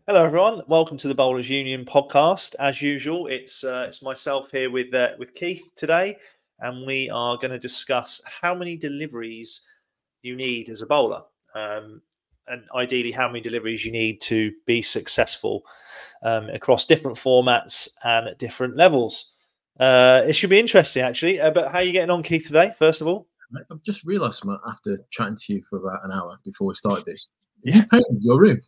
Hello, everyone. Welcome to the Bowlers Union podcast. As usual, it's myself here with Keith today, and we are going to discuss how many deliveries you need as a bowler, and ideally how many deliveries you need to be successful across different formats and at different levels. It should be interesting, actually. But how are you getting on, Keith, today? First of all, I've just realised, Matt, after chatting to you for about an hour before we started this, have yeah. you painted your room?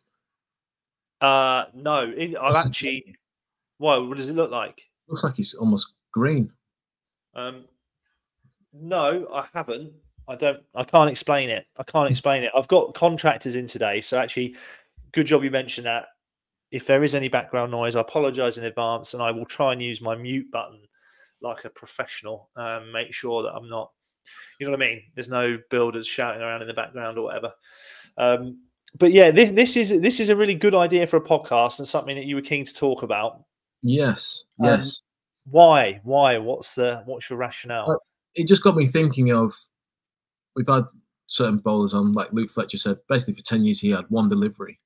No, I've actually. Well, what does it look like? Looks like it's almost green. No, I haven't. I don't. I can't explain it. I've got contractors in today, so actually, good job you mentioned that. If there is any background noise, I apologise in advance, and I will try and use my mute button like a professional. Make sure that I'm not. You know what I mean? There's no builders shouting around in the background or whatever. But yeah, this is a really good idea for a podcast and something that you were keen to talk about. Yes. Why? What's your rationale? It just got me thinking of, we've had certain bowlers on, like Luke Fletcher said, basically for 10 years he had one delivery.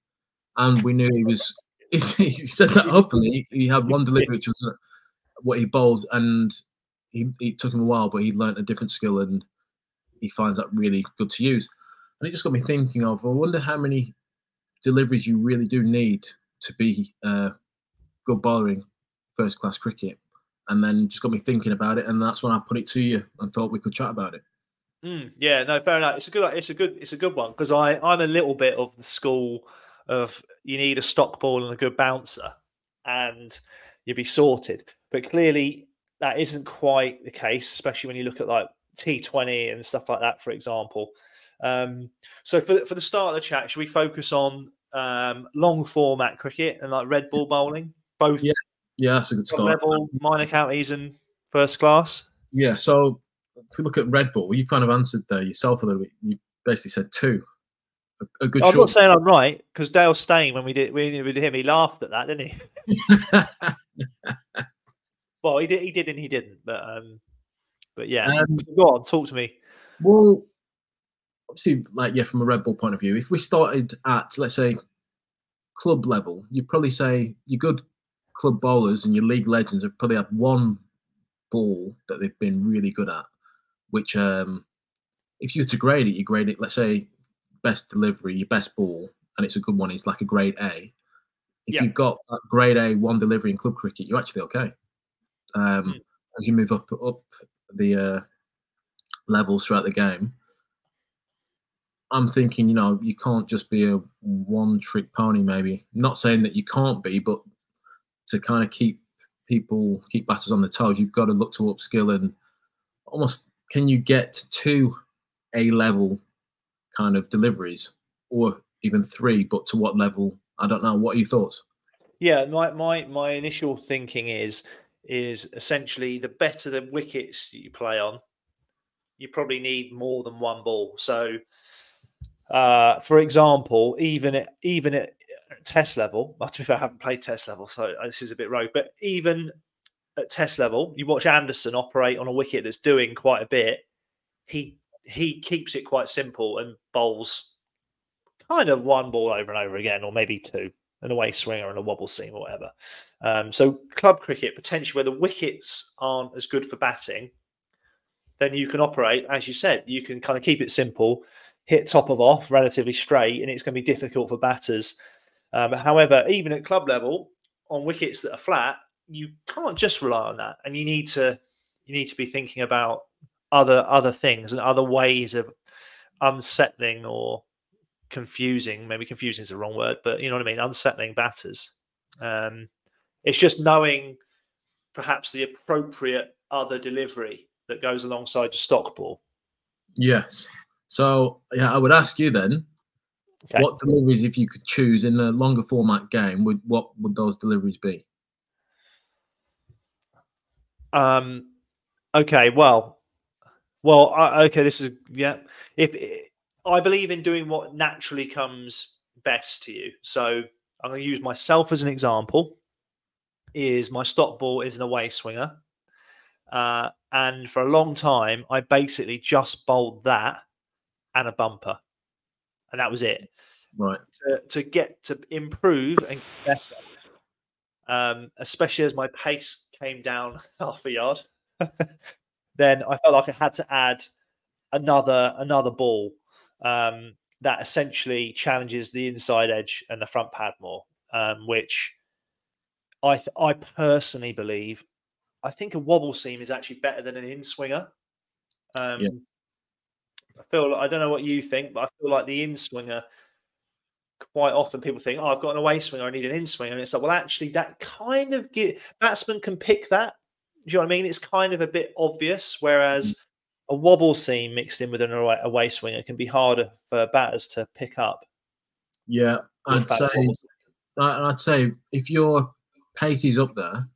And we knew he was, he said that openly, he had one delivery, which was what he bowled, and it took him a while, but he learnt a different skill and he finds that really good to use. And it just got me thinking of, I wonder how many deliveries you really do need to be good bowling first class cricket. And then just got me thinking about it, and that's when I put it to you and thought we could chat about it. Yeah, no, fair enough. It's a good one, because I'm a little bit of the school of you need a stock ball and a good bouncer, and you'll be sorted. But clearly, that isn't quite the case, especially when you look at like T20 and stuff like that, for example. So for the start of the chat, should we focus on long format cricket and like red ball bowling, both? Yeah, that's a good start. Level, minor counties, and first class. Yeah, so if we look at red ball, you've kind of answered there yourself a little bit. You basically said two. A good. I'm not saying I'm right, because Dale Steyn, when we did him, he laughed at that, didn't he? Well, he did, and he didn't. But yeah, go on, talk to me. Well, obviously, from a red ball point of view, if we started at, let's say, club level, you'd probably say your good club bowlers and your league legends have probably had one ball that they've been really good at, which if you were to grade it, you grade it, let's say, best delivery, your best ball, and it's a good one, it's like a grade A. If you've got that grade A one delivery in club cricket, you're actually okay. As you move up the levels throughout the game, I'm thinking, you can't just be a one-trick pony, maybe. Not saying that you can't be, but to kind of keep batters on the toes, you've got to look to upskill and almost, can you get to A-level kind of deliveries, or even three, but to what level? I don't know. What are your thoughts? Yeah, my initial thinking is essentially, the better the wickets you play on, you probably need more than one ball. So, for example, even at test level, well, to be fair, I haven't played test level, so this is a bit rogue, but even at test level, you watch Anderson operate on a wicket that's doing quite a bit. He keeps it quite simple and bowls kind of one ball over and over again, or maybe two, an away swinger and a wobble seam or whatever. So club cricket, potentially where the wickets aren't as good for batting, then you can operate, as you said, you can kind of keep it simple, hit top of off relatively straight, and it's going to be difficult for batters. However, even at club level, on wickets that are flat, you can't just rely on that, and you need to be thinking about other things and other ways of unsettling or confusing. Maybe confusing is the wrong word, but you know what I mean. Unsettling batters. It's just knowing perhaps the appropriate other delivery that goes alongside your stock ball. Yes. So I would ask you then, what deliveries, if you could choose in a longer format game, what would those deliveries be? Okay. Well. Okay. This is If I believe in doing what naturally comes best to you, so I'm going to use myself as an example. Is my stock ball is an away swinger, and for a long time I basically just bowled that and a bumper, and that was it. Right. to get to improve and get better. Especially as my pace came down half a yard, then I felt like I had to add another ball that essentially challenges the inside edge and the front pad more, which I personally believe. I think a wobble seam is actually better than an in swinger. Yeah. I don't know what you think, but I feel like the in swinger, quite often people think, "Oh, I've got an away swinger, I need an in swinger," and it's like, well, actually, that kind of batsmen can pick that. Do you know what I mean? It's kind of a bit obvious, whereas a wobble seam mixed in with an away swinger can be harder for batters to pick up. Yeah, I'd I'd say if your pace is up there,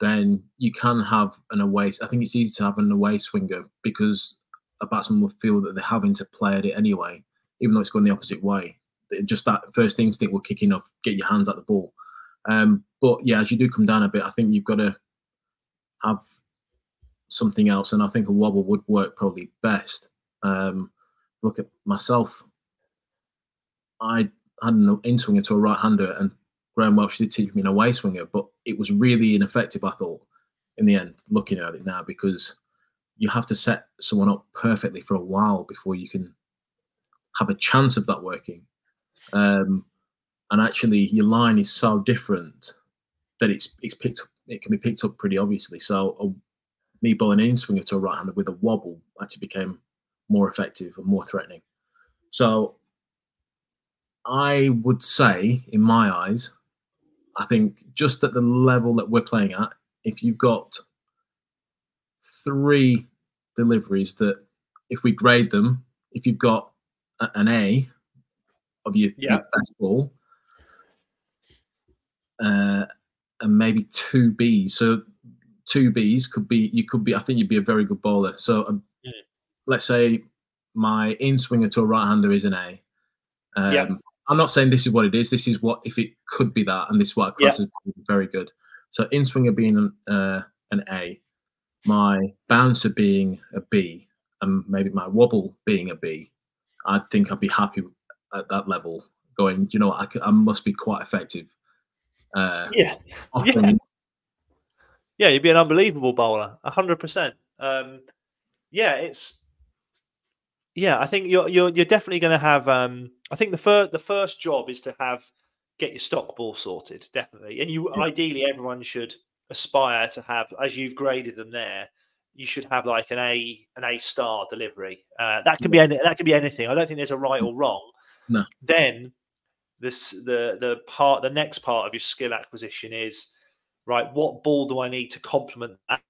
then you can have an away. I think it's easy to have an away swinger because a batsman will feel that they're having to play at it anyway, even though it's going the opposite way. Just that first instinct will kick in of get your hands at the ball. But yeah, as you do come down a bit, I think you've got to have something else, and I think a wobble would work probably best. Look at myself. I had an in swinger to a right hander, and Graham Welsh did teach me an away swinger, but it was really ineffective, I thought, in the end, looking at it now, because you have to set someone up perfectly for a while before you can have a chance of that working. And actually, your line is so different that it's picked up. It can be picked up pretty obviously. So me bowling an in swinger to a right hander with a wobble actually became more effective and more threatening. So I would say, in my eyes, I think just at the level that we're playing at, if you've got 3 deliveries that, if we grade them, if you've got an A of your best ball, and maybe 2 Bs. So 2 Bs could be, I think you'd be a very good bowler. So let's say my in swinger to a right hander is an A. I'm not saying this is what it is. This is what, if it could be that, and this is what I class as very good. So in swinger being an A, my bouncer being a B, and maybe my wobble being a B, I think I'd be happy at that level. Going, you know, I must be quite effective. Yeah, you'd be an unbelievable bowler, 100%. I think you're definitely going to have. I think the first job is to get your stock ball sorted, definitely, and ideally everyone should aspire to have, as you've graded them there, you should have like an A star delivery. That could be anything. I don't think there's a right or wrong. No. Then the next part of your skill acquisition is, right, what ball do I need to complement that?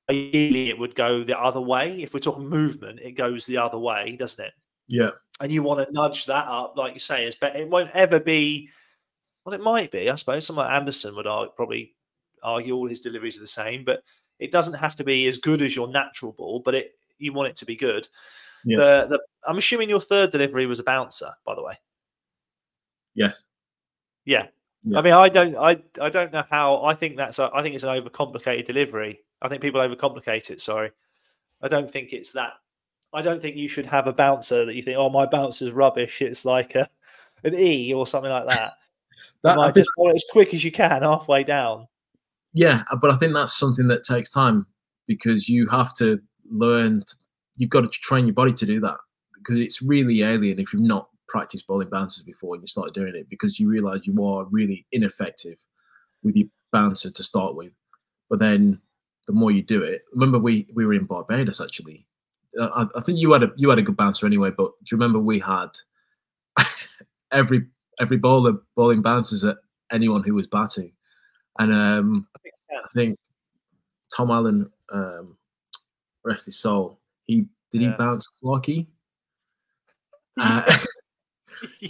Ideally, it would go the other way. If we're talking movement, it goes the other way, doesn't it? Yeah. And you want to nudge that up, like you say. It won't ever be. Well, it might be. I suppose someone like Anderson would probably argue all his deliveries are the same, but it doesn't have to be as good as your natural ball. But you want it to be good. Yeah. I'm assuming your third delivery was a bouncer, by the way. Yes. Yeah. I mean, I don't know how. I think it's an overcomplicated delivery. I think people overcomplicate it. Sorry, I don't think it's that. I don't think you should have a bouncer that you think, oh, my bouncer's rubbish. It's like an E or something like that. Just want it as quick as you can, halfway down. Yeah, but I think that's something that takes time, because you have to learn. You've got to train your body to do that, because it's really alien if you've not practiced bowling bouncers before and you start doing it, because you realise you are really ineffective with your bouncer to start with. But then the more you do it, remember we were in Barbados actually. I think you had a good bouncer anyway, but do you remember we had every bowler bowling bouncers at anyone who was batting, and I think Tom Allen, rest his soul, he bounce Clarkey.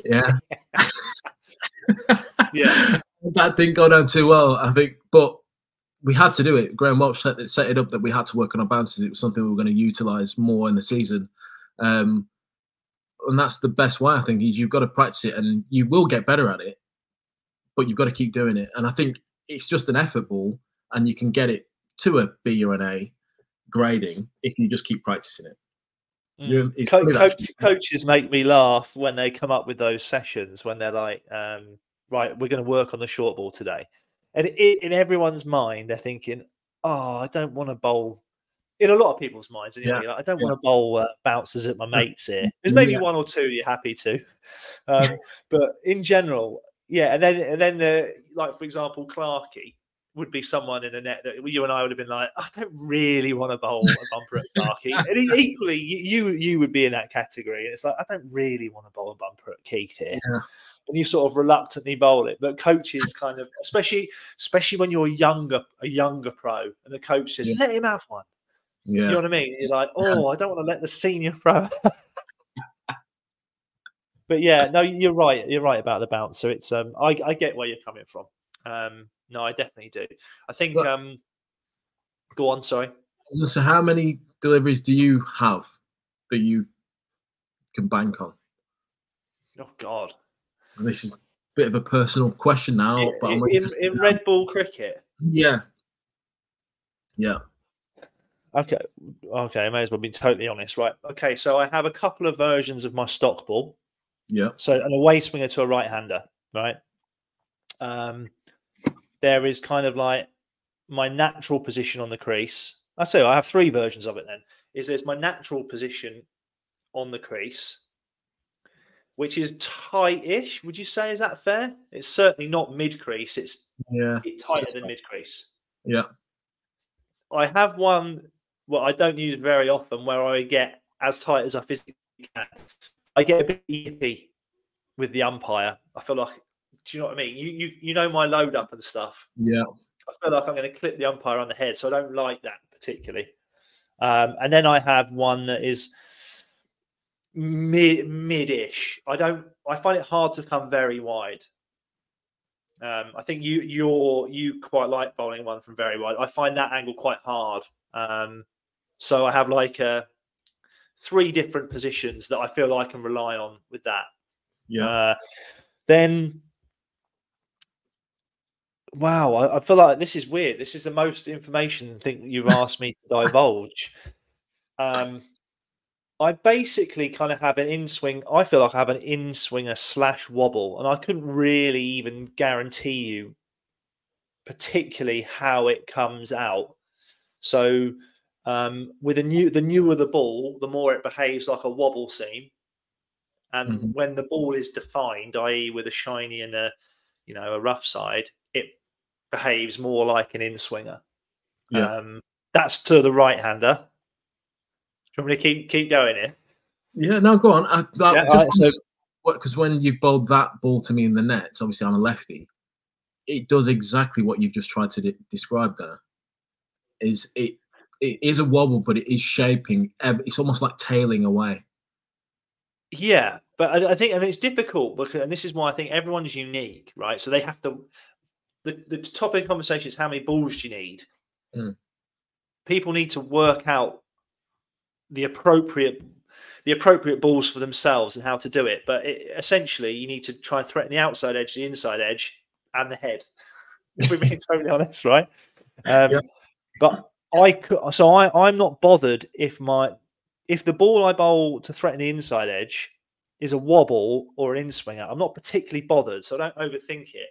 Yeah. That didn't go down too well, I think, but we had to do it. Graham Welsh set it up that we had to work on our bounces. It was something we were going to utilise more in the season. And that's the best way, I think, is you've got to practice it, and you will get better at it, but you've got to keep doing it. And I think it's just an effort ball, and you can get it to a B or an A grading if you just keep practicing it. Coaches make me laugh when they come up with those sessions when they're like, right, we're going to work on the short ball today. And in everyone's mind, they're thinking, oh, I don't want to bowl. In a lot of people's minds, anyway, like, I don't want to bowl bouncers at my mates here. There's maybe one or two you're happy to. But in general, yeah. And then like, for example, Clarkey would be someone in a net that you and I would have been like, I don't really want to bowl a bumper at Clarkey. And equally, you would be in that category. And it's like, I don't really want to bowl a bumper at Keith here. Yeah. And you sort of reluctantly bowl it. But coaches kind of, especially when you're a younger pro, and the coach says, let him have one. Yeah. You know what I mean? You're like, oh, I don't want to let the senior pro. But yeah, no, you're right. You're right about the bounce. So it's I get where you're coming from. No, I definitely do. I think go on, sorry. So how many deliveries do you have that you can bank on? Oh God. And this is a bit of a personal question now, but I'm in red ball cricket. Yeah. Okay, I may as well be totally honest, right? Okay, so I have a couple of versions of my stock ball. Yeah. So an away swinger to a right-hander, right? There is kind of like my natural position on the crease. I say I have three versions of it then. There's my natural position on the crease, which is tight-ish. Would you say, is that fair? It's certainly not mid-crease. It's tighter than mid-crease. Yeah. I have one, well, I don't use very often, where I get as tight as I physically can. I get a bit eepy with the umpire. I feel like, do you know what I mean? You know my load up and stuff. Yeah. I feel like I'm going to clip the umpire on the head, so I don't like that particularly. And then I have one that is mid-ish. I find it hard to come very wide. I think you quite like bowling one from very wide. I find that angle quite hard. So I have like three different positions that I feel I can rely on with that. Yeah. Then, wow, I feel like this is weird. This is the most information thing you've asked me to divulge. I basically kind of have an in-swing. I feel like I have an in-swinger / wobble, and I couldn't really even guarantee you particularly how it comes out. So with the newer the ball, the more it behaves like a wobble seam. And when the ball is defined, i.e. with a shiny and a rough side, it behaves more like an in-swinger. Yeah. That's to the right-hander. Do you want me to keep going here? Yeah, no, go on. Because when you've bowled that ball to me in the net, obviously I'm a lefty, it does exactly what you've just tried to describe there. It is a wobble, but it is shaping. It's almost like tailing away. Yeah, but I think, and it's difficult because, and this is why I think everyone's unique, right? So they have to. The topic of conversation is how many balls do you need? People need to work out the appropriate balls for themselves and how to do it. But essentially, you need to try and threaten the outside edge, the inside edge, and the head. If we're being totally honest, right? But I'm not bothered if the ball I bowl to threaten the inside edge is a wobble or an in-swinger. I'm not particularly bothered, so I don't overthink it.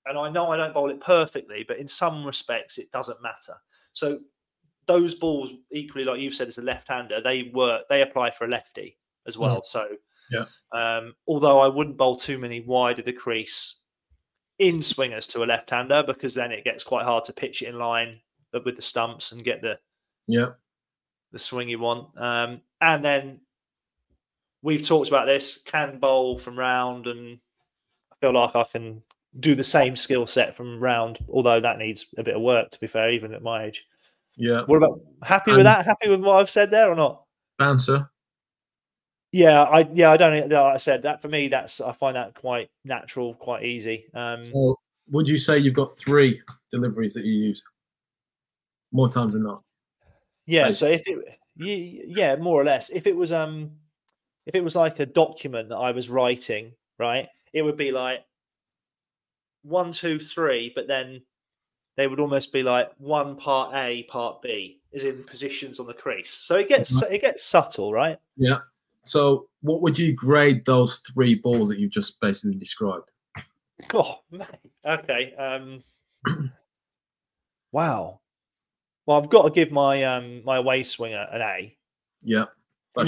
And I know I don't bowl it perfectly, but in some respects, it doesn't matter. So those balls, equally, like you've said, as a left-hander, they apply for a lefty as well. So although I wouldn't bowl too many wide of the crease in-swingers to a left-hander, because then it gets quite hard to pitch it in line with the stumps and get the swing you want. And then we've talked about this, can bowl from round, and I feel like I can do the same skill set from round, although that needs a bit of work, to be fair, even at my age. Yeah. What about happy with that? Happy with what I've said there or not? Bouncer. Yeah, I don't. Like I said, that for me, I find that quite natural, quite easy. So would you say you've got 3 deliveries that you use more times than not? Yeah. So more or less. If it was like a document that I was writing, right, it would be like 1, 2, 3, but then they would almost be like 1 part A, part B, is in positions on the crease. So it gets subtle, right? Yeah. So what would you grade those 3 balls that you've just basically described? Oh, mate. Okay. Wow. Well, I've got to give my my away swinger an A. Yeah. For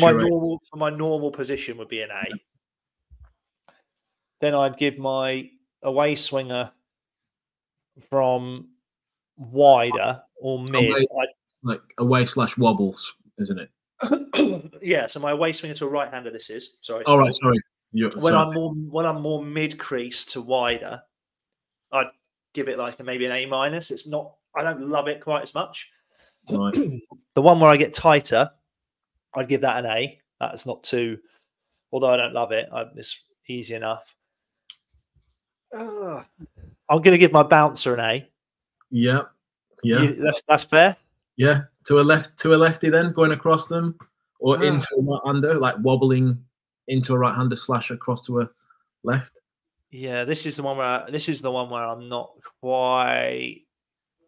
my normal position would be an A. Then I'd give my away swinger from wider or mid. Like away/wobbles, isn't it? Yeah, so my away swinger to a right hander. This is sorry. All right, sorry. When I'm more mid crease to wider, I'd give it like maybe an A minus. It's not. I don't love it quite as much. Right. The one where I get tighter, I'd give that an A. That's not too. Although I don't love it, it's easy enough. I'm going to give my bouncer an A. Yeah. Yeah. That's fair. Yeah. To a lefty then, going across them, or into a right-hander, like wobbling into a right-hander / across to a left. Yeah, this is the one where I'm not quite.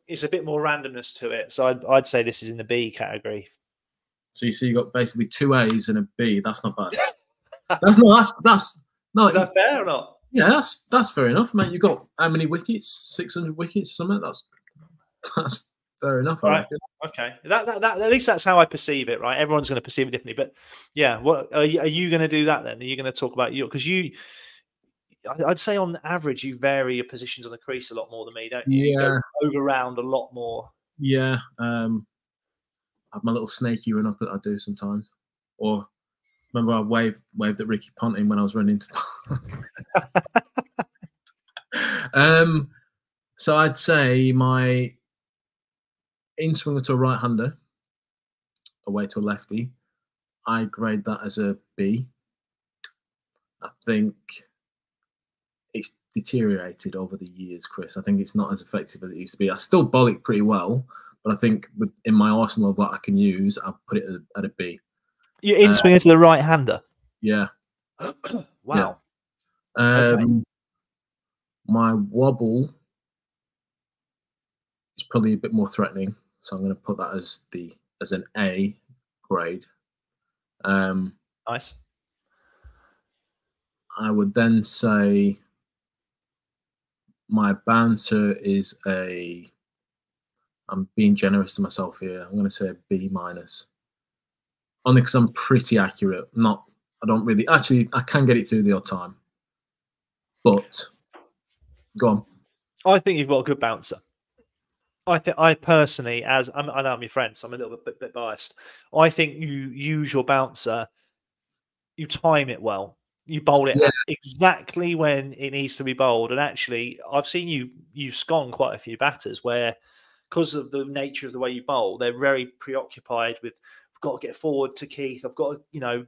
It's a bit more randomness to it, so I'd say this is in the B category. So you see, you got basically 2 A's and a B. That's not bad. That's no. Is that fair or not? Yeah, that's fair enough, mate. You got how many wickets? 600 wickets, something. That's fair enough. I reckon. Okay. That at least that's how I perceive it, right? Everyone's going to perceive it differently, but yeah. What are you going to do that then? Are you going to talk about because I'd say on average you vary your positions on the crease a lot more than me, don't you? Yeah. You go over round a lot more. Yeah. I have my little snaky run up that I do sometimes, or. Remember, I waved at Ricky Ponting when I was running. So I'd say my in swinger to a right hander, away to a lefty, I grade that as a B. I think it's deteriorated over the years, Chris. I think it's not as effective as it used to be. I still bowl it pretty well, but I think in my arsenal of what I can use, I'll put it at a B. You're in swinger to the right hander. Yeah. Wow. Yeah. Okay. My wobble is probably a bit more threatening, so I'm going to put that as an A grade. Nice. I would then say my bouncer is I'm being generous to myself here. I'm going to say a B minus. Only because I'm pretty accurate. I don't really actually. I can get it through the odd time, but go on. I think you've got a good bouncer. I personally, I know I'm your friend, so I'm a little bit biased. I think you use your bouncer. You time it well. You bowl it exactly when it needs to be bowled. And actually, I've seen you scone quite a few batters where, because of the nature of the way you bowl, they're very preoccupied with, I've got to get forward to Keith. I've got to,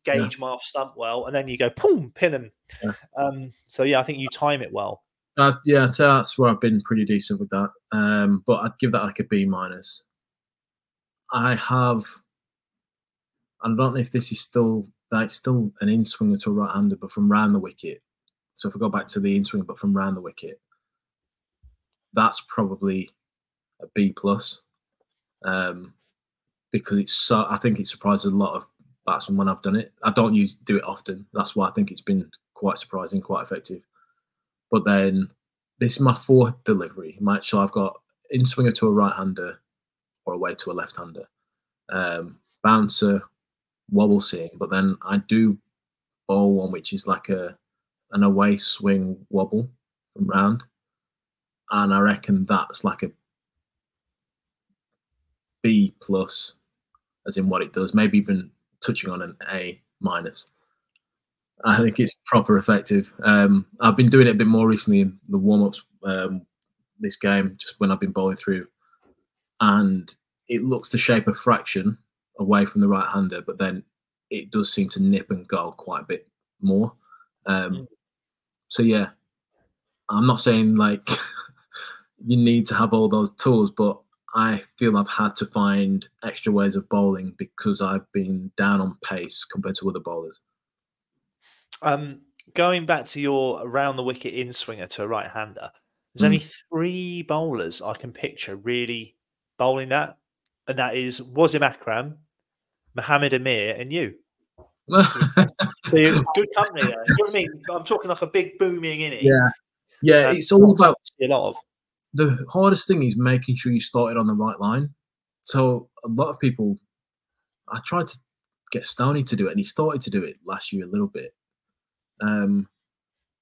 gauge my off stump well. And then you go, boom, pin him. Yeah. So, yeah, I think you time it well. Yeah, so that's where I've been pretty decent with that. But I'd give that like a B minus. I don't know if this is still an in swinger to a right hander, but from round the wicket. So if I go back to the in swinger, but from round the wicket, that's probably a B plus. Because I think it surprises a lot of batsmen when I've done it. I don't do it often. That's why I think it's been quite surprising, quite effective. But then this is my 4th delivery. So I've got in swinger to a right hander or away to a left hander. Bouncer, wobble seeing, but then I do bowl one which is like an away swing wobble from round. And I reckon that's like a B plus, as in what it does, maybe even touching on an A minus. I think it's proper effective. I've been doing it a bit more recently in the warm-ups this game, just when I've been bowling through. And it looks to shape a fraction away from the right-hander, but then it does seem to nip and go quite a bit more. So, yeah, I'm not saying, like, you need to have all those tools, but I feel I've had to find extra ways of bowling because I've been down on pace compared to other bowlers. Going back to your around the wicket in swinger to a right hander, there's only 3 bowlers I can picture really bowling that. and that is Wasim Akram, Mohammed Amir, and you. So you're good company there. You know what I mean? I'm talking like a big booming innie. Yeah. It's all about a lot of. The hardest thing is making sure you started on the right line. So a lot of people, I tried to get Stoney to do it, and he started to do it last year a little bit.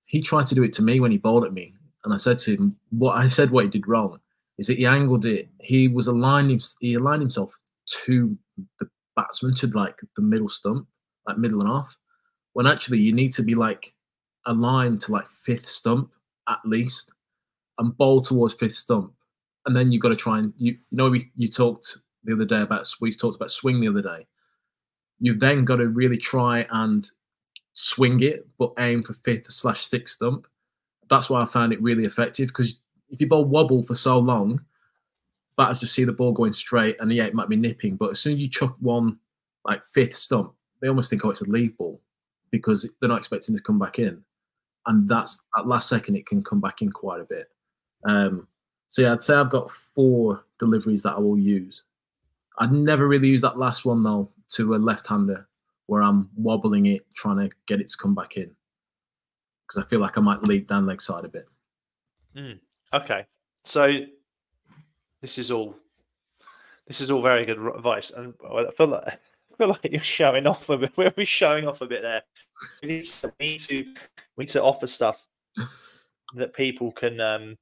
He tried to do it to me when he bowled at me, and I said to him, what he did wrong is that he angled it. He aligned himself to the batsman, to like the middle stump, like middle and off, when actually you need to be like aligned to like fifth stump at least, and bowl towards fifth stump. And then you've got to try and you talked the other day about swing the other day. You've then got to really try and swing it, but aim for fifth/sixth stump. That's why I found it really effective, because if you bowl wobble for so long, batters just see the ball going straight, and it might be nipping, but as soon as you chuck one like fifth stump, they almost think, oh, it's a leave ball, because they're not expecting to come back in, and that's at last second it can come back in quite a bit. So yeah, I'd say I've got 4 deliveries that I will use. I'd never really use that last one though to a left-hander, where I'm wobbling it, trying to get it to come back in, because I feel like I might leak down leg side a bit. Okay, so this is all very good advice, and I feel like you're showing off a bit. We're showing off a bit there. We need to offer stuff that people can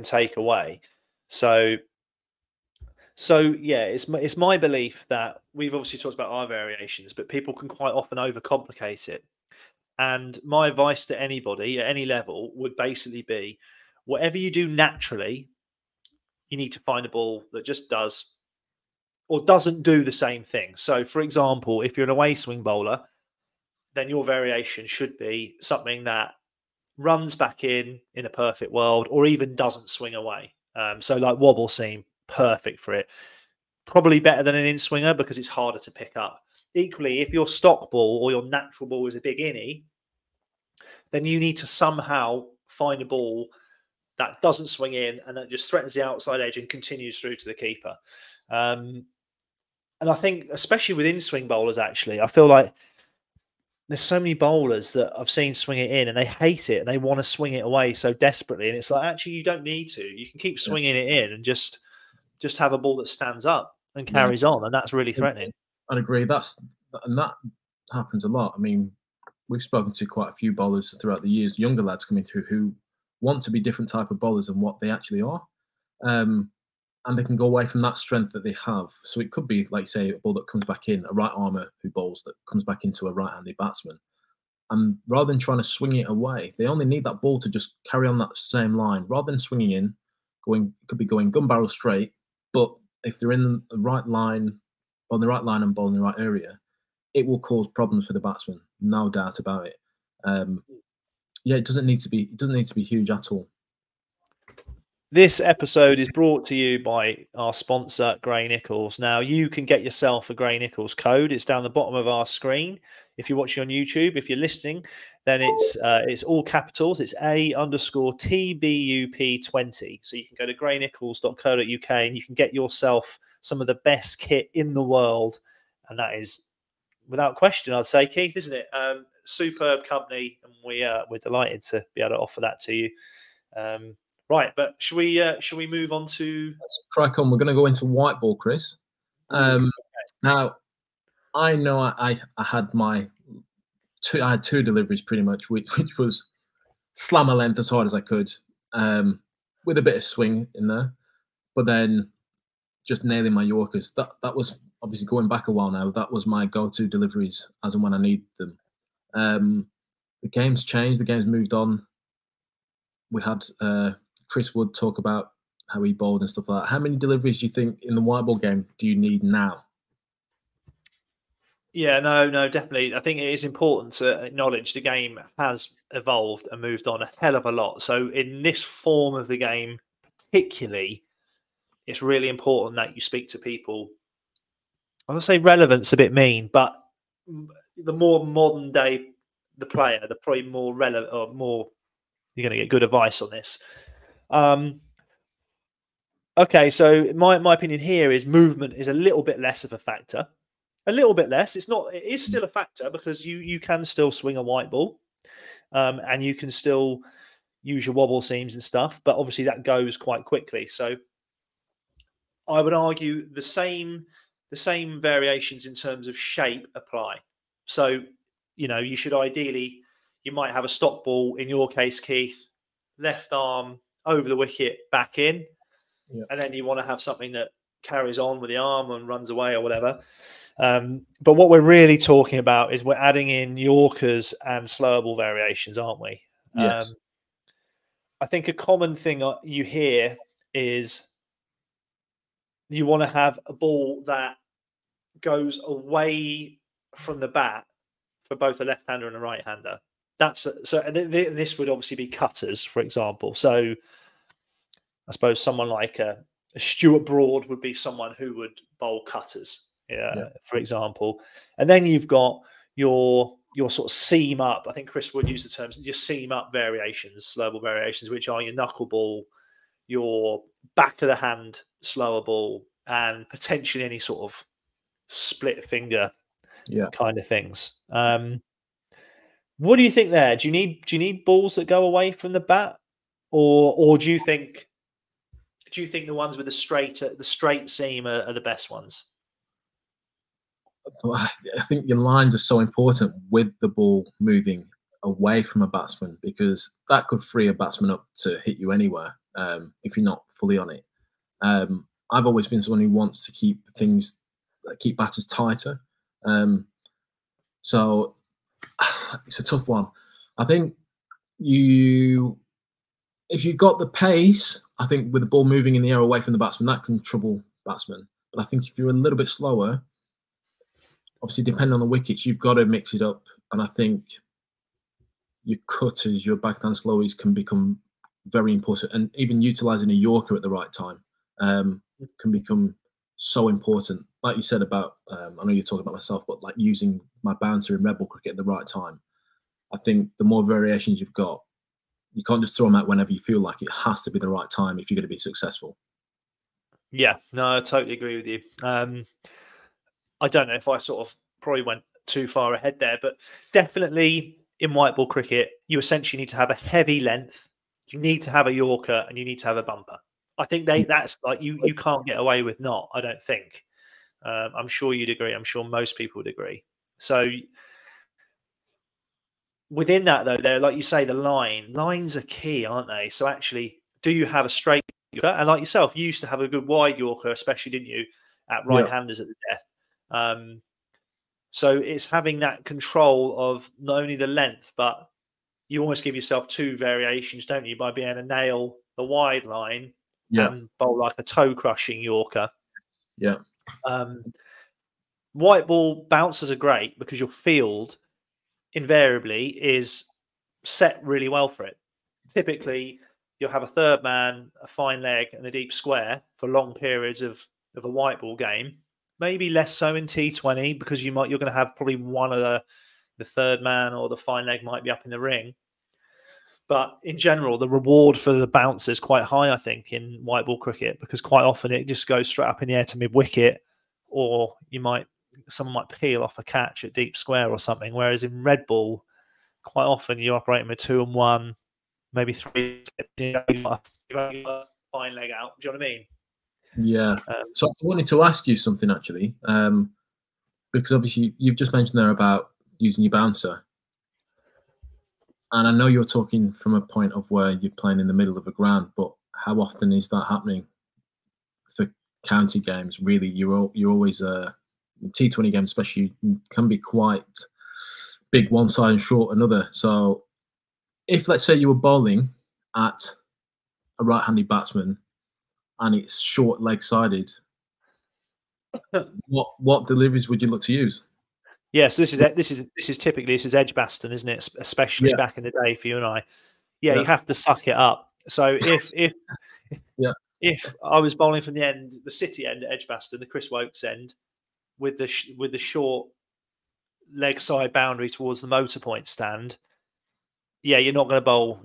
take away. So yeah, it's my belief that we've obviously talked about our variations, but people can quite often overcomplicate it. And my advice to anybody at any level would basically be, whatever you do naturally, you need to find a ball that just does or doesn't do the same thing. So, for example, if you're an away swing bowler, then your variation should be something that runs back in a perfect world, or even doesn't swing away. So like wobble seam, perfect for it. Probably better than an in swinger because it's harder to pick up. Equally, if your stock ball or your natural ball is a big innie, then you need to somehow find a ball that doesn't swing in and that just threatens the outside edge and continues through to the keeper. And I think, especially with in-swing bowlers, actually, I feel like there's so many bowlers that I've seen swing it in and they hate it and they want to swing it away so desperately. And it's like, actually, you don't need to. You can keep swinging it in and just have a ball that stands up and carries on. And that's really threatening. I'd agree. That happens a lot. I mean, we've spoken to quite a few bowlers throughout the years, younger lads coming through who want to be different type of bowlers than what they actually are. And they can go away from that strength that they have. So it could be, like, say, a ball that comes back in, a right armer who bowls that comes back into a right-handed batsman. And rather than trying to swing it away, they only need that ball to just carry on that same line. Rather than swinging in, could be going gun barrel straight, but if they're in the right line, on the right line and ball in the right area, it will cause problems for the batsman, no doubt about it. It doesn't need to be huge at all. This episode is brought to you by our sponsor, Gray Nichols. Now, you can get yourself a Gray Nichols code. It's down the bottom of our screen. If you're watching on YouTube, if you're listening, then it's all capitals. It's A_TBUP20. So you can go to graynichols.co.uk and you can get yourself some of the best kit in the world. And that is, without question, I'd say, Keith, isn't it? Superb company, and we're delighted to be able to offer that to you. Right, but should we move on to? Let's crack on. We're going to go into white ball, Chris. Now, I know I had I had 2 deliveries pretty much, which was slammer length as hard as I could, with a bit of swing in there, but then just nailing my Yorkers. That was obviously going back a while now. That was my go-to deliveries as and when I need them. The game's changed. The game's moved on. We had Chris Wood talk about how he bowled and stuff like that. How many deliveries do you think in the white ball game do you need now? Yeah, no, definitely. I think it is important to acknowledge the game has evolved and moved on a hell of a lot. So in this form of the game, particularly, it's really important that you speak to people. I would say relevant's a bit mean, but the more modern day the player, the probably more relevant or more you're going to get good advice on this. Okay, so my opinion here is movement is a little bit less of a factor. A little bit less. It's not. It is still a factor because you can still swing a white ball, and you can still use your wobble seams and stuff. But obviously that goes quite quickly. So I would argue the same variations in terms of shape apply. So you should ideally, you might have a stop ball in your case, Keith, left arm over the wicket, back in. Yeah. And then you want to have something that carries on with the arm and runs away or whatever. But what we're really talking about is we're adding in Yorkers and slower ball variations, aren't we? Yes. I think a common thing you hear is you want to have a ball that goes away from the bat for both a left-hander and a right-hander. This would obviously be cutters, for example. So I suppose someone like a Stuart Broad would be someone who would bowl cutters, for example. And then you've got your sort of seam up. I think Chris would use the terms, your seam up variations, slow ball variations, which are your knuckleball, your back of the hand slower ball, and potentially any sort of split finger kind of things. What do you think there? Do you need balls that go away from the bat, or do you think the ones with the straight seam are the best ones? I think your lines are so important with the ball moving away from a batsman, because that could free a batsman up to hit you anywhere if you're not fully on it. I've always been someone who wants to keep batters tighter. So it's a tough one. I think if you've got the pace, I think with the ball moving in the air away from the batsman, that can trouble batsmen. But I think if you're a little bit slower, obviously depending on the wickets, you've got to mix it up. And I think your cutters, your backhand slowies can become very important. And even utilising a Yorker at the right time can become so important. Like you said about, I know you're talking about myself, but like using my bouncer in red ball cricket at the right time. I think the more variations you've got, you can't just throw them out whenever you feel like it. Has to be the right time if you're going to be successful. Yeah, no, I totally agree with you. I don't know if I sort of probably went too far ahead there, but definitely in white ball cricket, you essentially need to have a heavy length, you need to have a Yorker, and you need to have a bumper. I think that's like you can't get away with not, I don't think. I'm sure you'd agree. I'm sure most people would agree. So within that, though, there, like you say, the lines are key, aren't they? So actually, do you have a straight Yorker? And like yourself, you used to have a good wide Yorker, especially, didn't you, at right-handers at the death. So it's having that control of not only the length, but you almost give yourself two variations, don't you, by being able to nail the wide line and bowl like a toe-crushing Yorker. Yeah. White ball bouncers are great because your field invariably is set really well for it. Typically, you'll have a third man, a fine leg, and a deep square for long periods of a white ball game. Maybe less so in T20 because you're going to have probably one of the third man or the fine leg might be up in the ring. But in general, the reward for the bouncer is quite high, I think, in white ball cricket, because quite often it just goes straight up in the air to mid wicket, or someone might peel off a catch at deep square or something. Whereas in red ball, quite often you're operating with 2 and 1, maybe 3. You've got a fine leg out. Do you know what I mean? Yeah. So I wanted to ask you something actually, because obviously you've just mentioned there about using your bouncer. And I know you're talking from a point of where you're playing in the middle of a ground, but how often is that happening for county games? Really, you're always T20 games, especially, can be quite big one side and short another. So, if let's say you were bowling at a right-handed batsman and it's short leg-sided, what deliveries would you look to use? Yes, this is typically Edgbaston, isn't it? Especially back in the day for you and I. Yeah, you have to suck it up. So if I was bowling from the City end at Edgbaston, the Chris Wokes end, with the short leg side boundary towards the motor point stand, you're not going to bowl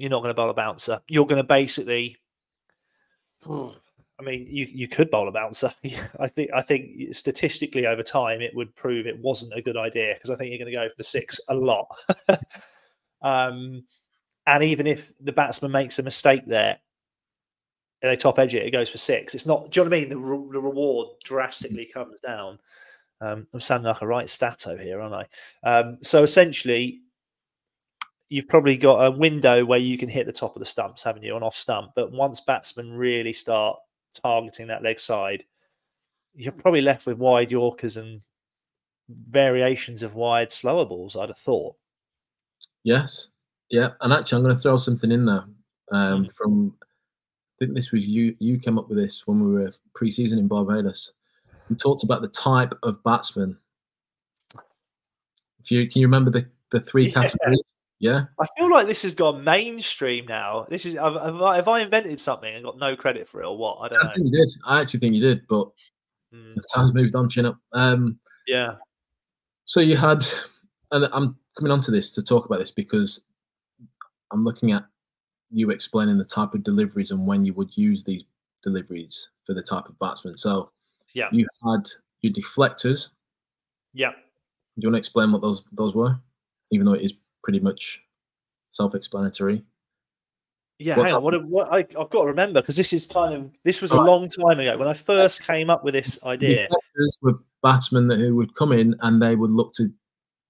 a bouncer. You're going to basically, I I mean, you could bowl a bouncer. I think statistically over time it would prove it wasn't a good idea, because I think you're going to go for 6 a lot. And even if the batsman makes a mistake there, and they top edge it, it goes for 6. It's not. Do you know what I mean? The reward drastically comes down. I'm sounding like a right stato here, aren't I? So essentially, you've probably got a window where you can hit the top of the stumps, haven't you, on off stump? But once batsmen really start targeting that leg side, you're probably left with wide Yorkers and variations of wide slower balls, I'd have thought. Yes. Yeah. And actually, I'm going to throw something in there from, I think this was you. You came up with this when we were pre-season in Barbados. We talked about the type of batsman. Can you remember the 3 categories? Yeah. I feel like this has gone mainstream now. This is have I invented something and got no credit for it, or what? I don't know. I think you did. I actually think you did, but the time's moved on, chin up. Yeah. So you had, and I'm coming on to this to talk about this because I'm looking at you explaining the type of deliveries and when you would use these deliveries for the type of batsman. So yeah, you had your deflectors. Yeah. Do you want to explain what those were, even though it is pretty much self-explanatory? Yeah, hang on. What I've got to remember, because this was a long time ago when I first came up with this idea. Deflectors were batsmen who would come in and they would look to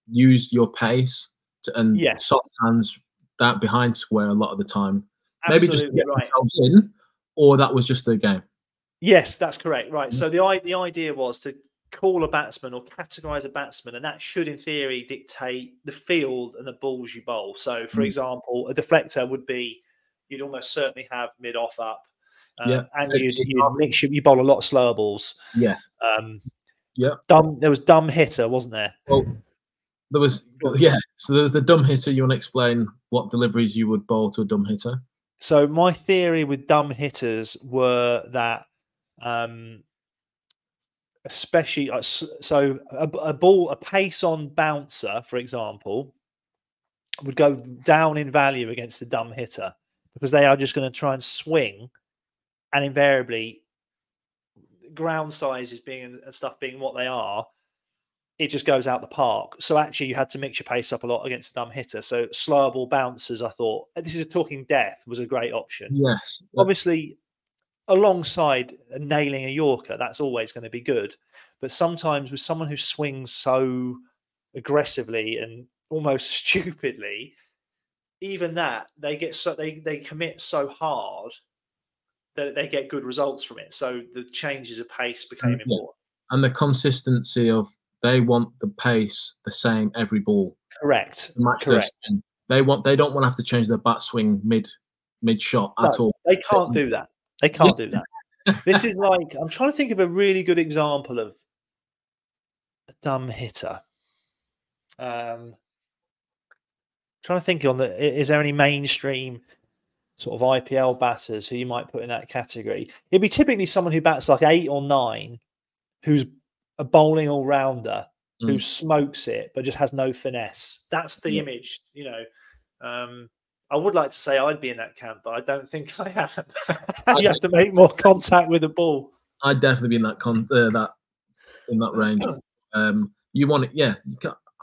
use your pace and soft hands that behind square a lot of the time. Absolutely, maybe just to get themselves in, or that was just the game. Yes, that's correct. Right. So the idea was to call a batsman or categorize a batsman, and that should, in theory, dictate the field and the balls you bowl. So, for example, a deflector would be, you'd almost certainly have mid off up, and you bowl a lot of slower balls. Yeah. There was dumb hitter, wasn't there? Well, there was. Well, yeah. So there's the dumb hitter. You want to explain what deliveries you would bowl to a dumb hitter? So my theory with dumb hitters were that, especially so a pace on bouncer, for example, would go down in value against the dumb hitter, because they are just going to try and swing, and invariably, ground sizes being and stuff being what they are, it just goes out the park. So actually, you had to mix your pace up a lot against a dumb hitter. So slower ball bouncers, I thought, this is talking death, was a great option. Yes, obviously, alongside nailing a Yorker, that's always going to be good. But sometimes with someone who swings so aggressively and almost stupidly, even that they commit so hard that they get good results from it. So the changes of pace became important. And the consistency of, they want the pace the same every ball. Correct. They don't want to have to change their bat swing mid shot at all. They can't do that. They can't do that. This is like, I'm trying to think of a really good example of a dumb hitter. Trying to think is there any mainstream sort of IPL batters who you might put in that category? It'd be typically someone who bats like 8 or 9, who's a bowling all-rounder, who smokes it but just has no finesse. That's the image, you know. I would like to say I'd be in that camp, but I don't think I am. You have to make more contact with the ball. I'd definitely be in that in that range. You want it,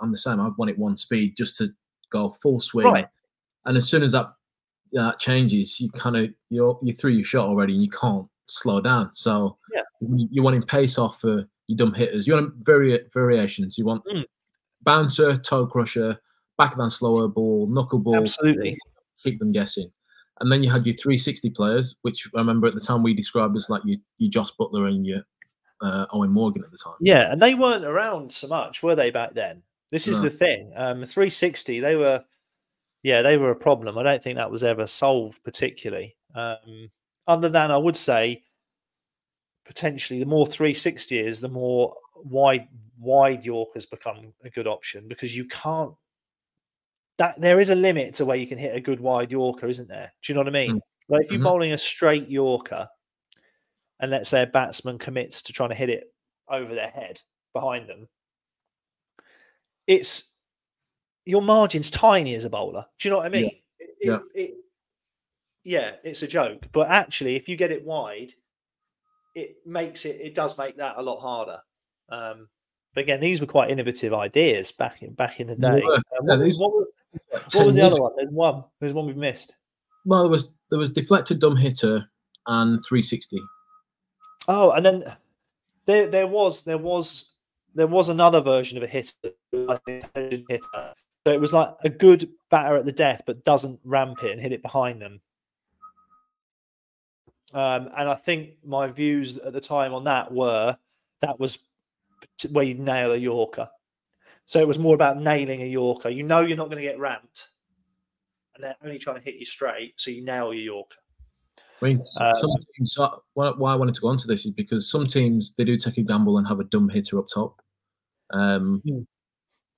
I'm the same. I'd want it one speed, just to go full swing. Right. And as soon as that changes, you through your shot already, and you can't slow down. So you're wanting pace off for your dumb hitters. You want variations. You want bouncer, toe crusher, backhand slower ball, knuckle ball. Absolutely. Keep them guessing. And then you had your 360 players, which I remember at the time we described as like your Josh Butler and your Owen Morgan at the time. Yeah, and they weren't around so much, were they, back then? This is the thing. 360, they were a problem. I don't think that was ever solved particularly. Other than, I would say, potentially the more 360 is, the more wide Yorkers become a good option, because you can't. There is a limit to where you can hit a good wide Yorker, isn't there? Do you know what I mean? Like if you're bowling a straight Yorker, and let's say a batsman commits to trying to hit it over their head behind them, your margin's tiny as a bowler. Do you know what I mean? Yeah. It's a joke. But actually, if you get it wide, it does make that a lot harder. But again, these were quite innovative ideas back in the day. What was the other one? There's one we've missed. Well, there was deflected dumb hitter and 360. Oh, and then there was another version of a hitter. So it was like a good batter at the death, but doesn't ramp it and hit it behind them. And I think my views at the time on that was where you nail a Yorker. So it was more about nailing a Yorker. You know you're not going to get ramped, and they're only trying to hit you straight, so you nail your Yorker. I mean, some teams. Why I wanted to go on to this is because some teams they do take a gamble and have a dumb hitter up top.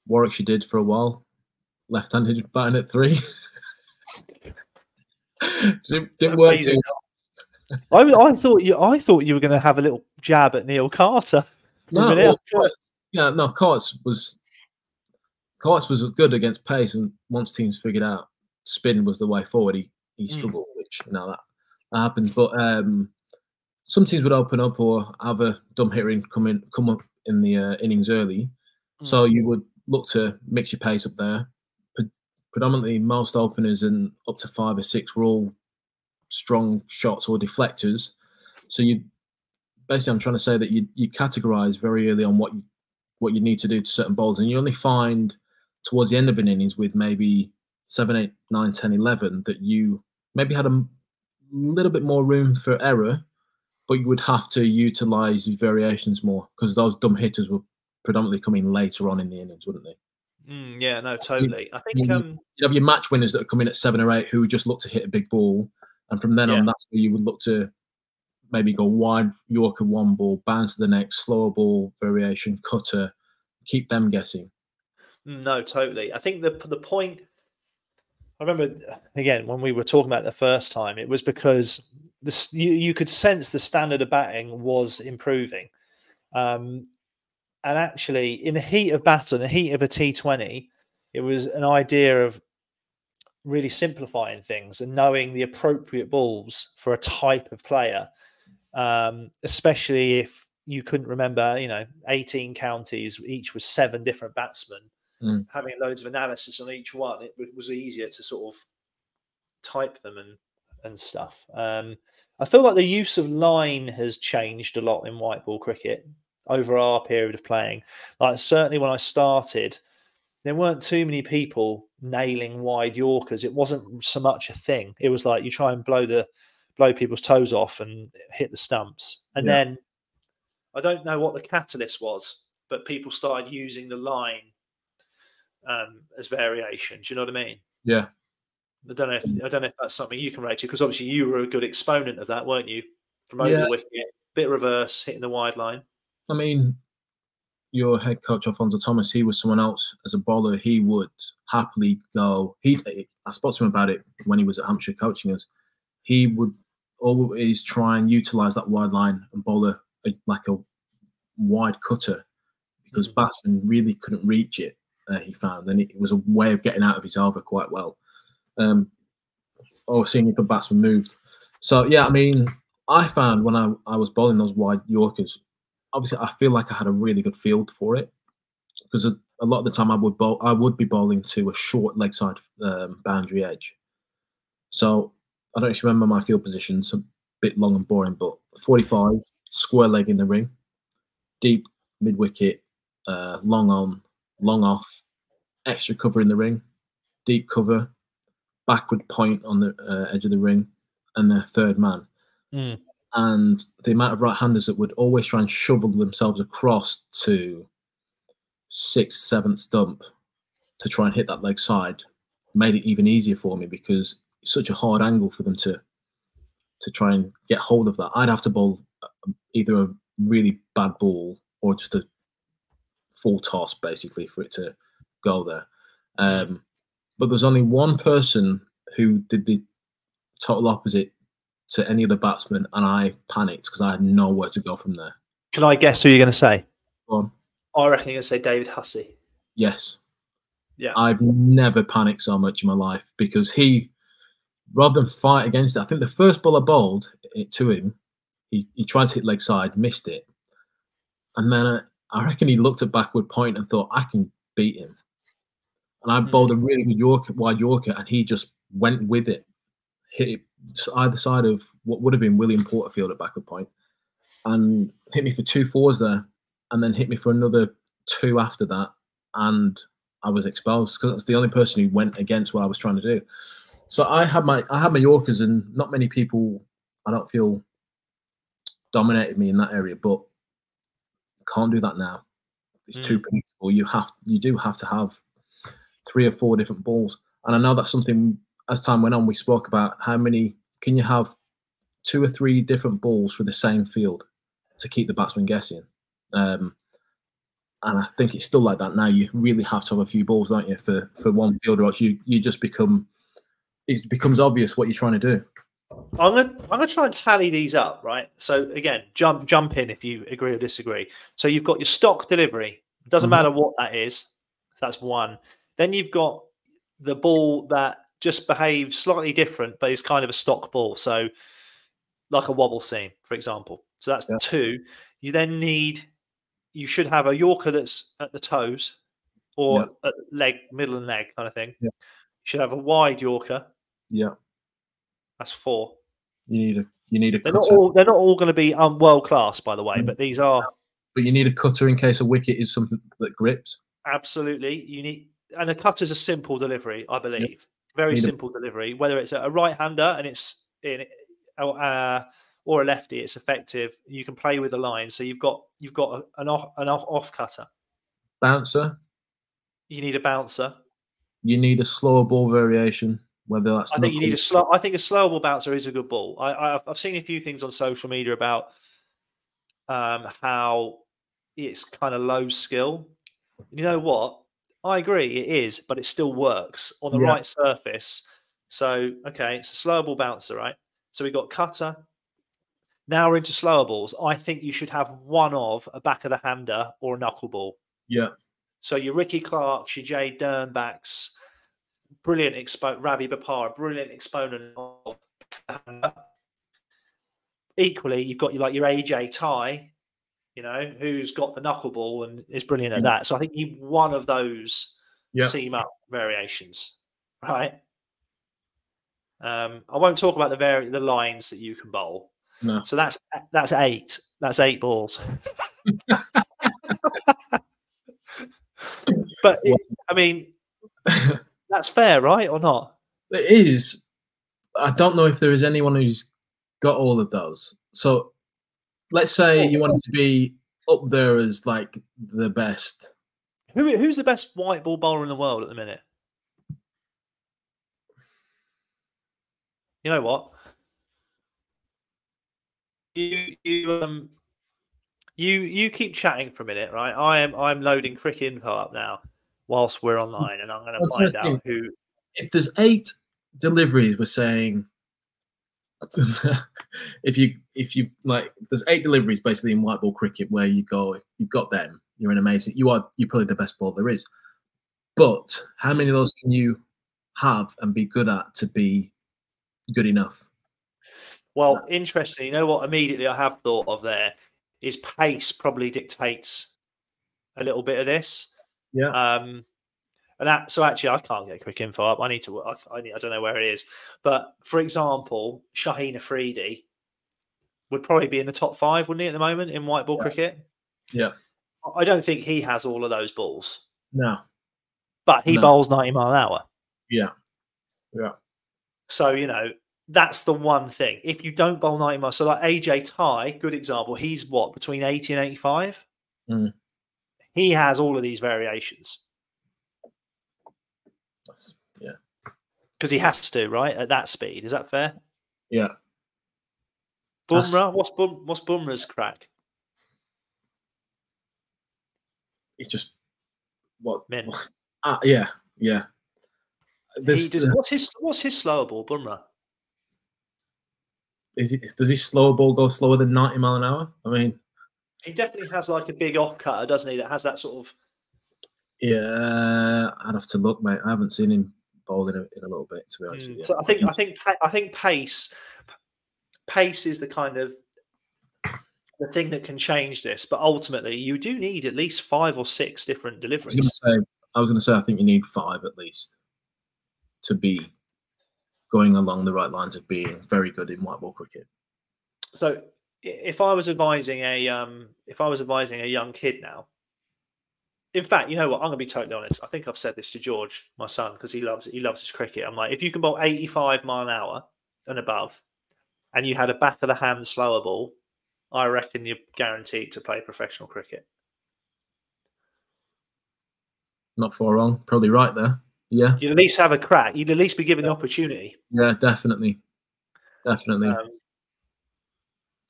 Warwickshire did for a while, left-handed batting at 3. didn't work too. I thought you were going to have a little jab at Neil Carter. Carts was good against pace, and once teams figured out spin was the way forward, he struggled, which that happens. But some teams would open up or have a dumb hitter come up in the innings early, so you would look to mix your pace up there. Predominantly, most openers and up to 5 or 6 were all strong shots or deflectors. So I'm trying to say that you categorize very early on what you need to do to certain bowls, and you only find towards the end of an innings with maybe 7, 8, 9, 10, 11 that you maybe had a little bit more room for error, but you would have to utilize variations more because those dumb hitters were predominantly coming later on in the innings, wouldn't they? Yeah, no, totally. I think you have your match winners that are coming at 7 or 8 who just look to hit a big ball, and from then on, that's where you would look to maybe go wide Yorker 1 ball, bounce to the next, slower ball variation, cutter, keep them guessing. No, totally. I think the point. I remember again when we were talking about it the first time, it was because you could sense the standard of batting was improving. And actually, in the heat of battle, in the heat of a T20, it was an idea of really simplifying things and knowing the appropriate balls for a type of player, especially if you couldn't remember, 18 counties, each was 7 different batsmen. Having loads of analysis on each one, it was easier to sort of type them and stuff. I feel like the use of line has changed a lot in white ball cricket over our period of playing. Like certainly when I started, there weren't too many people nailing wide Yorkers. It wasn't so much a thing. It was like you try and blow people's toes off and hit the stumps. And then I don't know what the catalyst was, but people started using the line as variations. You know what I mean? Yeah. I don't know if that's something you can relate to, because obviously you were a good exponent of that, weren't you? From over the wicket, bit reverse, hitting the wide line. I mean, your head coach Alfonso Thomas, he was someone else as a bowler. He would happily go. I spoke to him about it when he was at Hampshire coaching us. He would always try and utilize that wide line and bowl like a wide cutter, because batsmen really couldn't reach it. He found, and it was a way of getting out of his over quite well. Or seeing if the batsman moved. So yeah, I mean, I found when I was bowling those wide Yorkers, obviously I feel like I had a really good field for it, because a lot of the time I would be bowling to a short leg side boundary edge. So I don't actually remember my field positions, a bit long and boring, but 45, square leg in the ring, deep mid wicket, long on, long off, extra cover in the ring, deep cover, backward point on the edge of the ring, and the third man. And the amount of right-handers that would always try and shovel themselves across to 6th, 7th stump to try and hit that leg side made it even easier for me, because it's such a hard angle for them to try and get hold of that. I'd have to bowl either a really bad ball or just a full toss, basically, for it to go there. But there's only one person who did the total opposite to any of the batsmen, and I panicked because I had nowhere to go from there. Can I guess who you're going to say? Go on. I reckon you're going to say David Hussey. Yes. Yeah. I've never panicked so much in my life, because he, rather than fight against it, I think the first ball I bowled it to him, He tried to hit leg side, missed it, and then I reckon he looked at backward point and thought, I can beat him. And I bowled a really good Yorker, wide Yorker, and he just went with it, hit it either side of what would have been William Porterfield at backward point, and hit me for 2 fours there, and then hit me for another 2 after that, and I was exposed because that's the only person who went against what I was trying to do. So I had my Yorkers, and not many people, I don't feel, dominated me in that area, but can't do that now. It's too predictable. You do have to have 3 or 4 different balls, and I know that's something. As time went on, we spoke about how many can you have 2 or 3 different balls for the same field to keep the batsman guessing. And I think it's still like that now. You really have to have a few balls, don't you, for one field, or else you just it becomes obvious what you're trying to do. I'm gonna try and tally these up, right? So again, jump in if you agree or disagree. So you've got your stock delivery. It doesn't matter what that is. So that's one. Then you've got the ball that just behaves slightly different, but is kind of a stock ball. So like a wobble seam, for example. So that's 2. You then you should have a Yorker that's at the toes or at leg, middle and leg kind of thing. Yeah. You should have a wide Yorker. Yeah. That's 4. You need a they're cutter. Not all going to be world class, by the way, but these are. But you need a cutter in case a wicket is something that grips. Absolutely, you need, and a cutter's a simple delivery, I believe. Very simple delivery. Whether it's a right-hander and it's or a lefty, it's effective. You can play with the line, so you've got an off cutter. Bouncer. You need a bouncer. You need a slower ball variation. Whether that's I think you need a slow. I think a slower ball bouncer is a good ball. I've seen a few things on social media about how it's kind of low skill. You know what? I agree, it is, but it still works on the right surface. So, okay, it's a slower ball bouncer, right? So we've got cutter. Now we're into slower balls. I think you should have one of a back of the hander or a knuckleball. Yeah. So your Ricky Clarks, your Jay Dernbacks, brilliant Ravi Bapara, brilliant exponent of the hander. Equally, you've got your AJ Ty, who's got the knuckleball and is brilliant at that. So I think you one of those seam up variations, right? I won't talk about the lines that you can bowl. No. So that's 8. That's 8 balls. But I mean, that's fair, right, or not? It is. I don't know if there is anyone who's got all of those. So let's say you want to be up there as like the best. Who's the best white ball bowler in the world at the minute? You know what? You keep chatting for a minute, right? I'm loading cricket info up now whilst we're online, and I'm going to find out who. If there's 8 deliveries, we're saying. if you like, there's 8 deliveries basically in white ball cricket where you go, if you've got them, you're you're probably the best ball there is. But how many of those can you have and be good at to be good enough? Well, interesting. You know what? Immediately I have thought of there is pace probably dictates a little bit of this. Yeah. And that, so actually, I can't get quick info up. I need to. I don't know where it is. But for example, Shaheen Afridi would probably be in the top 5, wouldn't he, at the moment in white ball cricket? Yeah. I don't think he has all of those balls. No. But he bowls 90 mile an hour. Yeah. Yeah. So that's the one thing. If you don't bowl 90 miles, so like AJ Ty, good example. He's what, between 80 and 85. He has all of these variations. Yeah, because he has to, right, at that speed. Is that fair? Yeah. Bumrah, what's Bumrah's crack? It's just what? Mint. Yeah. What's his slower ball, Bumrah? Does his slower ball go slower than 90 mile an hour? I mean, he definitely has like a big off cutter, doesn't he? That has that sort of. Yeah, I'd have to look, mate. I haven't seen him bowl in a little bit, to be honest with you. So I think pace is the kind of the thing that can change this. But ultimately, you do need at least 5 or 6 different deliveries. I was going to say, I think you need 5 at least to be going along the right lines of being very good in white ball cricket. So, if I was advising a young kid now, in fact, you know what? I'm going to be totally honest. I think I've said this to George, my son, because he loves his cricket. I'm like, if you can bowl 85 mile an hour and above, and you had a back of the hand slower ball, I reckon you're guaranteed to play professional cricket. Not far wrong. Probably right there. Yeah. You'd at least have a crack. You'd at least be given the opportunity. Yeah, definitely. Definitely.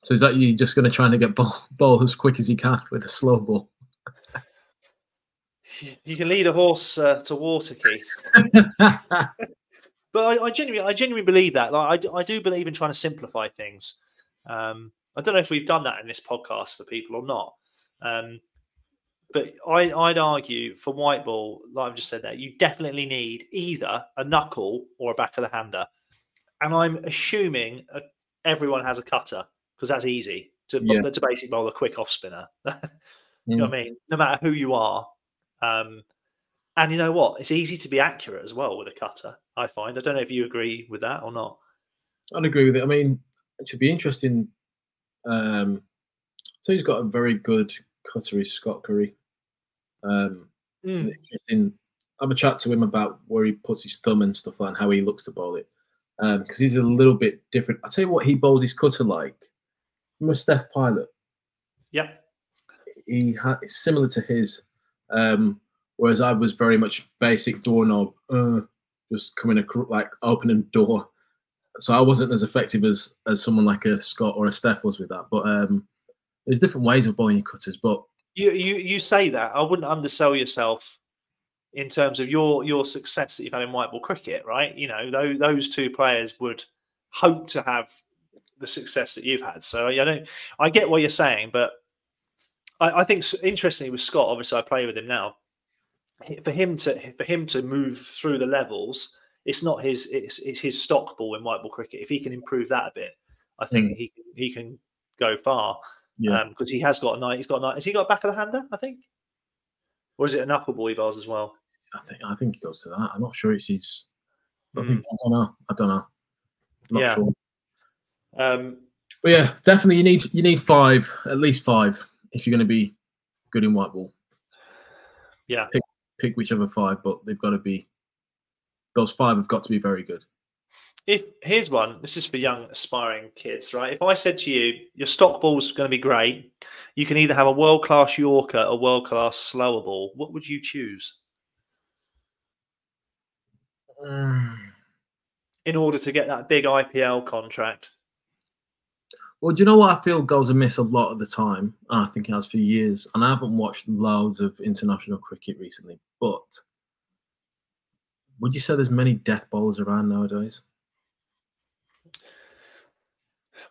So is that you just going to try and get ball as quick as you can with a slow ball? You can lead a horse to water, Keith. But I genuinely believe that. Like, I do believe in trying to simplify things. I don't know if we've done that in this podcast for people or not. But I'd argue for white ball, like I've just said there, you definitely need either a knuckle or a back of the hander. And I'm assuming everyone has a cutter because that's easy to basically bowl a quick off spinner. You know what I mean? No matter who you are. And you know what? It's easy to be accurate as well with a cutter, I find. I don't know if you agree with that or not. I'd agree with it. I mean, it should be interesting. So he's got a very good cutter, is Scott Curry. Interesting. Have a chat to him about where he puts his thumb and stuff like and how he looks to bowl it. Because he's a little bit different. I'll tell you what he bowls his cutter like. Remember Steph Pilot? Yep. It's similar to his. Whereas I was very much basic doorknob, just coming like opening door. So I wasn't as effective as someone like a Scott or a Steph was with that. But there's different ways of bowling your cutters. But you say that. I wouldn't undersell yourself in terms of your success that you've had in white ball cricket, right? You know, those two players would hope to have the success that you've had. So I get what you're saying, but I think interestingly with Scott, obviously I play with him now. For him to move through the levels, it's not it's his stock ball in white ball cricket. If he can improve that a bit, I think he can go far. Yeah, because he has got a night. Has he got a back of the hander? I think, or is it a knuckleball he bowls as well? I think he goes to that. I'm not sure it's his. I don't know. I'm not sure. But yeah, definitely you need 5, at least 5, if you're going to be good in white ball. Yeah. Pick whichever 5, but they've got to be. Those 5 have got to be very good. Here's one. This is for young aspiring kids, right? If I said to you, your stock ball's going to be great, you can either have a world-class Yorker or world-class slower ball. What would you choose? In order to get that big IPL contract? Well, do you know what I feel goes amiss a lot of the time? I think it has for years, and I haven't watched loads of international cricket recently. But would you say there's many death bowlers around nowadays?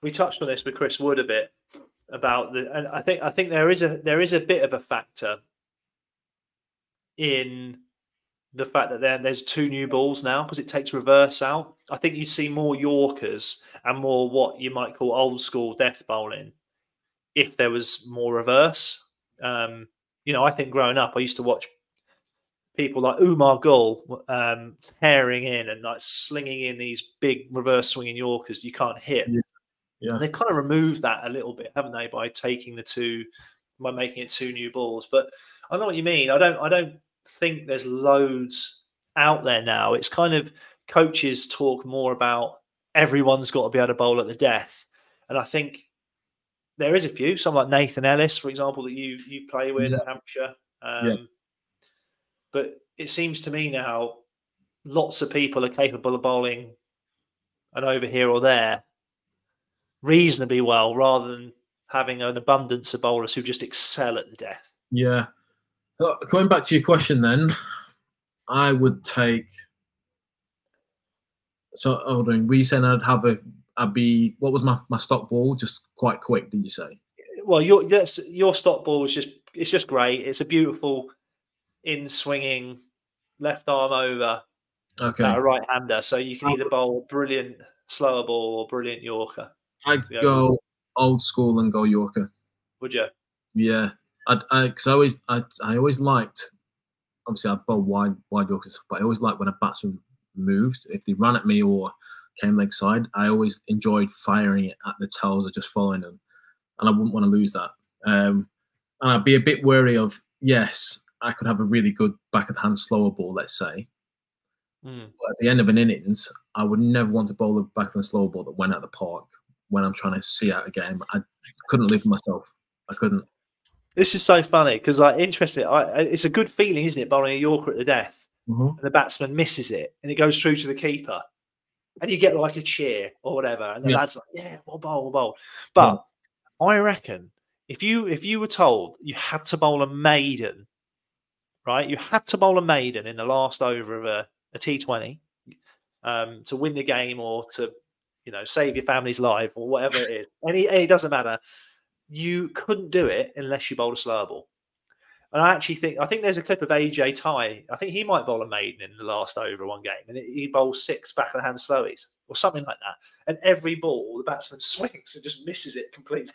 We touched on this with Chris Wood a bit about and I think there is a bit of a factor in the fact that there's 2 new balls now because it takes reverse out. I think you see more Yorkers and more what you might call old school death bowling if there was more reverse. I think growing up, I used to watch people like Umar Gul tearing in and like slinging in these big reverse swinging Yorkers you can't hit. Yeah. They've kind of removed that a little bit, haven't they, by making it 2 new balls. But I know what you mean. I don't think there's loads out there now. It's kind of coaches talk more about everyone's got to be able to bowl at the death. And I think there is a few, someone like Nathan Ellis, for example, that you play with at Hampshire. But it seems to me now lots of people are capable of bowling an over here or there reasonably well rather than having an abundance of bowlers who just excel at the death. Yeah. Going back to your question then, I would take. So, hold on. Were you saying I'd be, what was my stock ball? Just quite quick, did you say? Well, your stock ball is just great. It's a beautiful in swinging left arm over a right hander. So you can either bowl a brilliant slower ball or brilliant Yorker. I'd go old school and go Yorker. would you? Yeah, because I always liked. Obviously, I bowl wide Yorkers, but I always liked when a batsman moved. If they ran at me or came leg side, I always enjoyed firing it at the tails or just following them, and I wouldn't want to lose that. And I'd be a bit wary of, yes, I could have a really good back of the hand slower ball, let's say. But at the end of an innings, I would never want to bowl a back of the slower ball that went out the park when I'm trying to see out a game. I couldn't live with myself. I couldn't. This is so funny because, like, interesting. It's a good feeling, isn't it, bowling a Yorker at the death, and the batsman misses it, and it goes through to the keeper, and you get like a cheer or whatever, and the lad's like, "Yeah, we'll bowl, we'll bowl." But I reckon if you were told you had to bowl a maiden, right? You had to bowl a maiden in the last over of a T20 to win the game or to, save your family's life or whatever it is. It doesn't matter. You couldn't do it unless you bowled a slower ball. And I think there's a clip of AJ Ty. I think he might bowl a maiden in the last over of one game, and he bowls 6 back of the hand slowies or something like that. And every ball, the batsman swings and just misses it completely.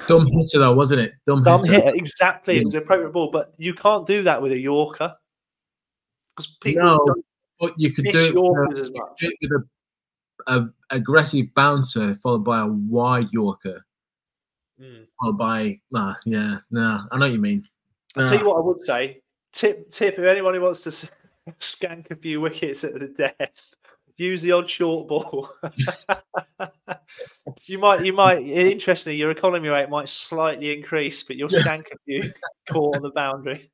Dumb hitter though, wasn't it? Dumb hitter, exactly. It was an appropriate ball, but you can't do that with a Yorker because people don't. But you could do it Yorkers as much. With a aggressive bouncer followed by a wide Yorker. Followed by I know what you mean. I'll tell you what I would say. Tip if anyone who wants to skank a few wickets at the death, use the odd short ball. you might interestingly, your economy rate might slightly increase, but you'll skank a few caught on the boundary.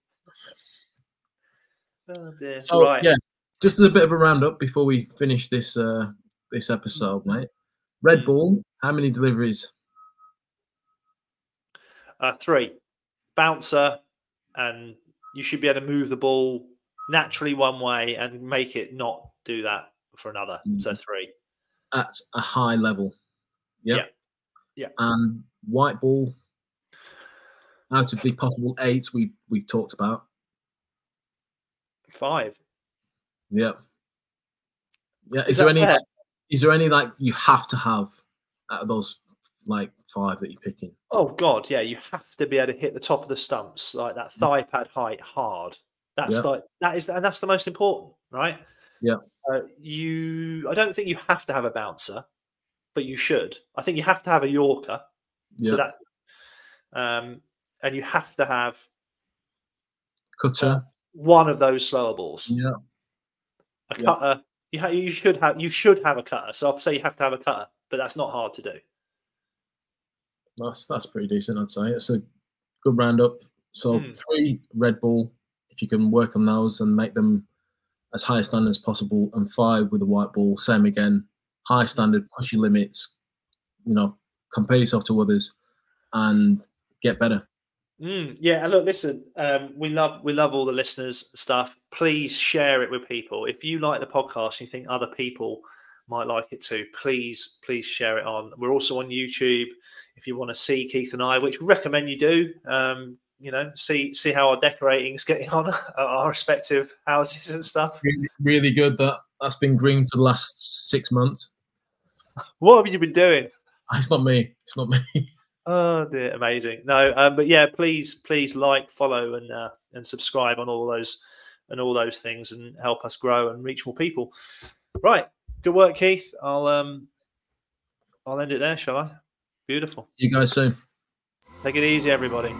Oh dear. So yeah, just as a bit of a roundup before we finish this this episode, mate. Red ball, how many deliveries? 3. Bouncer, and you should be able to move the ball naturally one way and make it not do that for another. So 3. At a high level. Yeah. And white ball, out of the possible 8 we've talked about. 5. Yeah. Is there any like you have to have out of those like 5 that you're picking? Oh God, yeah, you have to be able to hit the top of the stumps, like that thigh pad height hard. That's that's the most important, right? Yeah. I don't think you have to have a bouncer, but you should. I think you have to have a Yorker. Yeah. So that and you have to have cutter. One of those slower balls. Yeah. A cutter. You should have a cutter. So I'll say you have to have a cutter, but that's not hard to do. That's pretty decent, I'd say. It's a good roundup. So 3 red ball, if you can work on those and make them as high a standard as possible, and 5 with the white ball, same again, high standard, push your limits, compare yourself to others and get better. Yeah, and look, listen, we love all the listeners stuff. Please share it with people. If you like the podcast and you think other people might like it too, please share it on. We're also on YouTube. If you want to see Keith and I, which we recommend you do, see how our decorating's getting on at our respective houses and stuff. Really, really good. That's been green for the last 6 months. What have you been doing? It's not me. It's not me. Oh dear, amazing. No, but yeah, please like, follow, and subscribe on all those things, and help us grow and reach more people. Right, good work, Keith. I'll end it there, shall I? Beautiful. You guys soon. Take it easy, everybody.